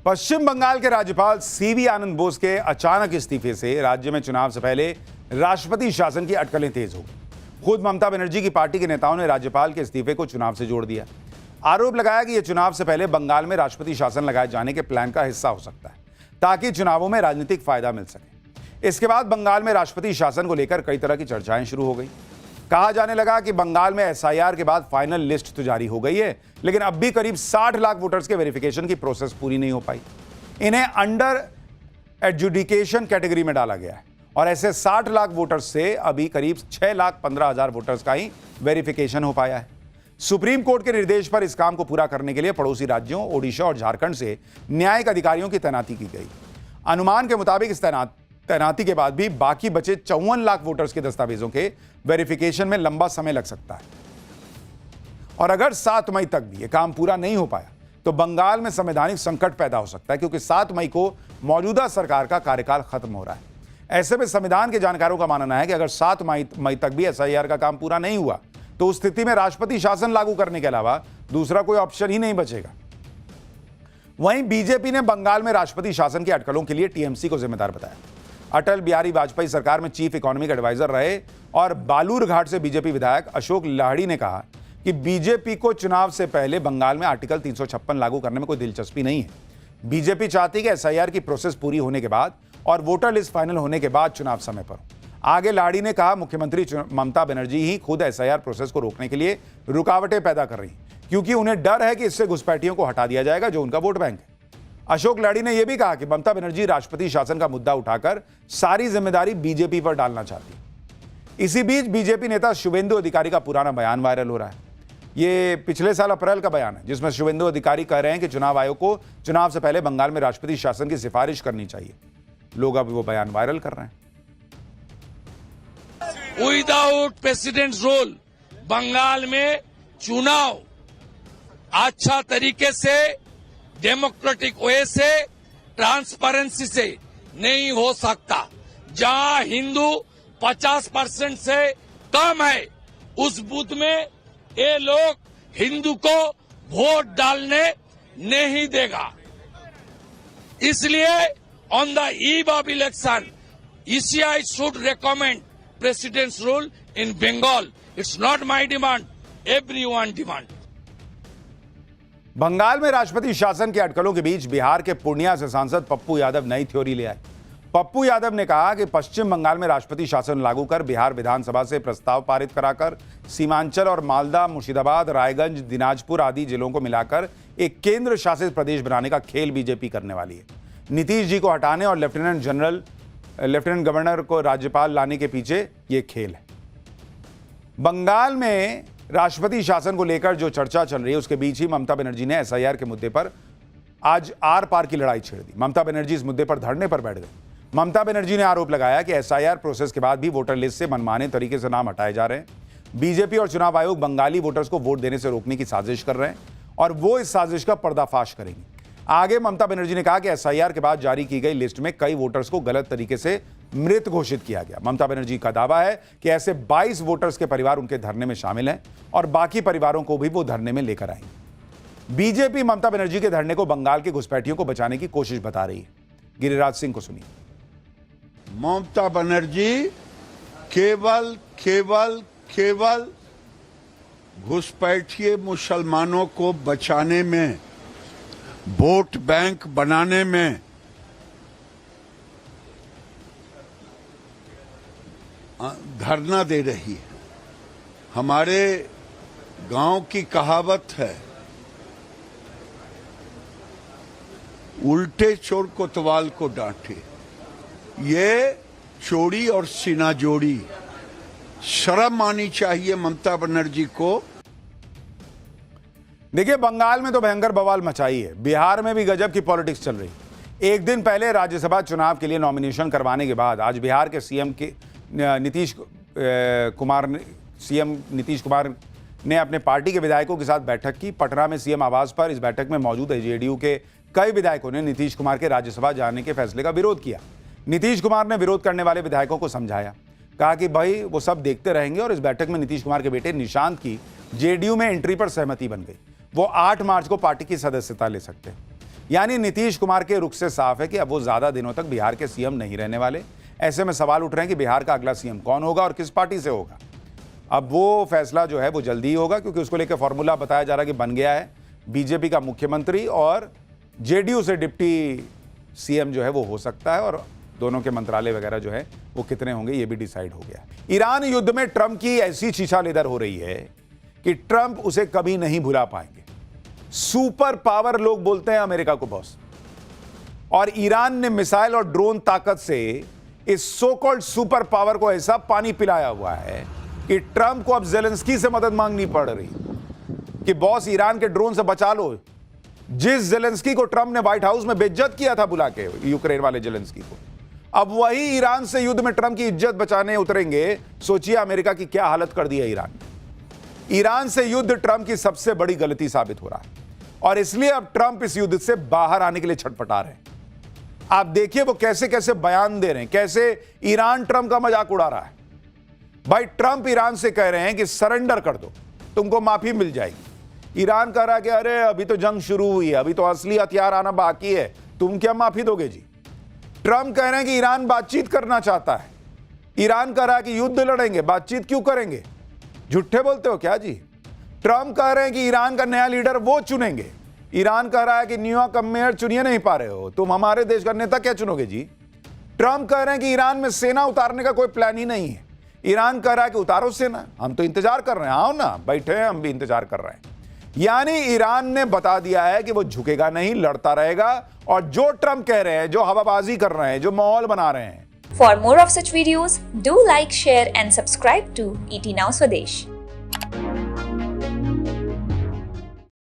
पश्चिम बंगाल के राज्यपाल सीवी आनंद बोस के अचानक इस्तीफे से राज्य में चुनाव से पहले राष्ट्रपति शासन की अटकलें तेज हो गई। खुद ममता बनर्जी की पार्टी के नेताओं ने राज्यपाल के इस्तीफे को चुनाव से जोड़ दिया। आरोप लगाया कि यह चुनाव से पहले बंगाल में राष्ट्रपति शासन लगाए जाने के प्लान का हिस्सा हो सकता है ताकि चुनावों में राजनीतिक फायदा मिल सके। इसके बाद बंगाल में राष्ट्रपति शासन को लेकर कई तरह की चर्चाएं शुरू हो गई। कहा जाने लगा कि बंगाल में एसआईआर के बाद फाइनल लिस्ट तो जारी हो गई है, लेकिन अब भी करीब 60 लाख वोटर्स के वेरिफिकेशन की प्रोसेस पूरी नहीं हो पाई। इन्हें अंडर एडजुडिकेशन कैटेगरी में डाला गया है और ऐसे 60 लाख वोटर्स से अभी करीब 6,15,000 वोटर्स का ही वेरिफिकेशन हो पाया है। सुप्रीम कोर्ट के निर्देश पर इस काम को पूरा करने के लिए पड़ोसी राज्यों ओडिशा और झारखंड से न्यायिक अधिकारियों की तैनाती की गई। अनुमान के मुताबिक इस तैनाती के बाद भी बाकी बचे 54 लाख वोटर्स के दस्तावेजों के वेरिफिकेशन में लंबा समय लग सकता है और अगर 7 मई तक भी यह काम पूरा नहीं हो पाया तो बंगाल में संवैधानिक संकट पैदा हो सकता है, क्योंकि 7 मई को मौजूदा सरकार का कार्यकाल खत्म हो रहा है। ऐसे में संविधान के जानकारों का मानना है कि अगर 7 मई तक भी एसआईआर का काम पूरा नहीं हुआ तो उस स्थिति में राष्ट्रपति शासन लागू करने के अलावा दूसरा कोई ऑप्शन ही नहीं बचेगा। वहीं बीजेपी ने बंगाल में राष्ट्रपति शासन की अटकलों के लिए टीएमसी को जिम्मेदार बताया। अटल बिहारी वाजपेयी सरकार में चीफ इकोनॉमिक एडवाइजर रहे और बालूरघाट से बीजेपी विधायक अशोक लाहिड़ी ने कहा कि बीजेपी को चुनाव से पहले बंगाल में आर्टिकल 356 लागू करने में कोई दिलचस्पी नहीं है। बीजेपी चाहती है कि एसआईआर की प्रोसेस पूरी होने के बाद और वोटर लिस्ट फाइनल होने के बाद चुनाव समय पर हो। आगे लाहिड़ी ने कहा, मुख्यमंत्री ममता बनर्जी ही खुद एसआईआर प्रोसेस को रोकने के लिए रुकावटें पैदा कर रही हैं, क्योंकि उन्हें डर है कि इससे घुसपैठियों को हटा दिया जाएगा जो उनका वोट बैंक है। अशोक लाहिड़ी ने यह भी कहा कि ममता बनर्जी राष्ट्रपति शासन का मुद्दा उठाकर सारी जिम्मेदारी बीजेपी पर डालना चाहती है। इसी बीच बीजेपी नेता शुवेंदु अधिकारी का पुराना बयान वायरल हो रहा है। ये पिछले साल अप्रैल का बयान है जिसमें शुवेंदु अधिकारी कह रहे हैं कि चुनाव आयोग को चुनाव से पहले बंगाल में राष्ट्रपति शासन की सिफारिश करनी चाहिए। लोग अब वो बयान वायरल कर रहे हैं। विदाउट प्रेसिडेंट्स रूल बंगाल में चुनाव अच्छा तरीके से डेमोक्रेटिक वे से ट्रांसपेरेंसी से नहीं हो सकता। जहां हिंदू 50% से कम है उस बूथ में ये लोग हिंदू को वोट डालने नहीं देगा। इसलिए on the eve of election ECI should recommend president's rule in Bengal. It's not my demand, everyone demand. Bengal में राष्ट्रपति शासन के अटकलों के बीच बिहार के पूर्णिया से सांसद पप्पू यादव नई थ्योरी ले आए। पप्पू यादव ने कहा कि पश्चिम बंगाल में राष्ट्रपति शासन लागू कर बिहार विधानसभा से प्रस्ताव पारित कराकर सीमांचल और मालदा, मुर्शिदाबाद, रायगंज, दिनाजपुर आदि जिलों को मिलाकर एक केंद्र शासित प्रदेश बनाने का खेल बीजेपी करने वाली है। नीतीश जी को हटाने और लेफ्टिनेंट गवर्नर को राज्यपाल लाने के पीछे ये खेल है। बंगाल में राष्ट्रपति शासन को लेकर जो चर्चा चल रही है उसके बीच ही ममता बनर्जी ने एसआईआर के मुद्दे पर आज आर पार की लड़ाई छेड़ दी। ममता बनर्जी इस मुद्दे पर धरने पर बैठ गई। ममता बनर्जी ने आरोप लगाया कि एसआईआर प्रोसेस के बाद भी वोटर लिस्ट से मनमाने तरीके से नाम हटाए जा रहे हैं। बीजेपी और चुनाव आयोग बंगाली वोटर्स को वोट देने से रोकने की साजिश कर रहे हैं और वो इस साजिश का पर्दाफाश करेंगे। आगे ममता बनर्जी ने कहा कि एसआईआर के बाद जारी की गई लिस्ट में कई वोटर्स को गलत तरीके से मृत घोषित किया गया। ममता बनर्जी का दावा है कि ऐसे 22 वोटर्स के परिवार उनके धरने में शामिल हैं और बाकी परिवारों को भी वो धरने में लेकर आएंगे। बीजेपी ममता बनर्जी के धरने को बंगाल के घुसपैठियों को बचाने की कोशिश बता रही है। गिरिराज सिंह को सुनिए। ममता बनर्जी केवल घुसपैठिए मुसलमानों को बचाने में, वोट बैंक बनाने में धरना दे रही है। हमारे गांव की कहावत है, उल्टे चोर कोतवाल को डांटे। ये चोरी और सीना जोड़ी, शर्म आनी चाहिए ममता बनर्जी को। देखिए, बंगाल में तो भयंकर बवाल मचाई है। बिहार में भी गजब की पॉलिटिक्स चल रही। एक दिन पहले राज्यसभा चुनाव के लिए नॉमिनेशन करवाने के बाद आज बिहार के सीएम नीतीश कुमार ने अपने पार्टी के विधायकों के साथ बैठक की। पटना में सीएम आवास पर इस बैठक में मौजूद जेडीयू के कई विधायकों ने नीतीश कुमार के राज्यसभा जाने के फैसले का विरोध किया। नीतीश कुमार ने विरोध करने वाले विधायकों को समझाया, कहा कि भाई वो सब देखते रहेंगे और इस बैठक में नीतीश कुमार के बेटे निशांत की जेडीयू में एंट्री पर सहमति बन गई। वो 8 मार्च को पार्टी की सदस्यता ले सकते हैं। यानी नीतीश कुमार के रुख से साफ है कि अब वो ज्यादा दिनों तक बिहार के सीएम नहीं रहने वाले। ऐसे में सवाल उठ रहे हैं कि बिहार का अगला सीएम कौन होगा और किस पार्टी से होगा। अब वो फैसला जो है वो जल्दी ही होगा, क्योंकि उसको लेकर फॉर्मूला बताया जा रहा है कि बन गया है। बीजेपी का मुख्यमंत्री और जेडीयू से डिप्टी सीएम जो है वो हो सकता है, और दोनों के मंत्रालय वगैरह जो है वो कितने होंगे ये भी डिसाइड हो गया। ईरान युद्ध में ट्रंप की ऐसी छीछा लेदर हो रही है कि ट्रंप उसे कभी नहीं भुला पाएंगे। सुपर पावर लोग बोलते हैं अमेरिका को बॉस, और ईरान ने मिसाइल और ड्रोन ताकत से इस सो कॉल्ड सुपर पावर को ऐसा पानी पिलाया हुआ है कि ट्रंप को अब जेलेंस्की से मदद मांगनी पड़ रही कि बॉस ईरान के ड्रोन से बचा लो। जिस जेलेंस्की को ट्रंप ने व्हाइट हाउस में बेइज्जत किया था बुला के, यूक्रेन वाले जेलेंस्की को, अब वही ईरान से युद्ध में ट्रंप की इज्जत बचाने उतरेंगे। सोचिए अमेरिका की क्या हालत कर दी है ईरान ने। ईरान से युद्ध ट्रंप की सबसे बड़ी गलती साबित हो रहा है, और इसलिए अब ट्रंप इस युद्ध से बाहर आने के लिए छटपटा रहे हैं। आप देखिए वो कैसे कैसे बयान दे रहे हैं, कैसे ईरान ट्रंप का मजाक उड़ा रहा है। भाई ट्रंप ईरान से कह रहे हैं कि सरेंडर कर दो, तुमको माफी मिल जाएगी। ईरान कह रहा है कि अरे अभी तो जंग शुरू हुई है, अभी तो असली हथियार आना बाकी है, तुम क्या माफी दोगे जी। ट्रंप कह रहे हैं कि ईरान बातचीत करना चाहता है। ईरान कह रहा है कि युद्ध लड़ेंगे, बातचीत क्यों करेंगे, झूठे बोलते हो क्या जी। ट्रंप कह रहे हैं कि ईरान का नया लीडर वो चुनेंगे। ईरान कह रहा है कि न्यूयॉर्क का मेयर चुनिए नहीं पा रहे हो, तुम हमारे देश का नेता क्या चुनोगे जी। ट्रंप कह रहे हैं कि ईरान में सेना उतारने का कोई प्लान ही नहीं है। ईरान कह रहा है कि उतारो सेना, हम तो इंतजार कर रहे हैं, आओ ना, बैठे हैं, हम भी इंतजार कर रहे हैं। यानी ईरान ने बता दिया है कि वो झुकेगा नहीं, लड़ता रहेगा। और जो ट्रंप कह रहे हैं, जो हवाबाजी कर रहे हैं, जो माहौल बना रहे हैं। For more of such videos, do like, share and subscribe to ET Now Swadesh.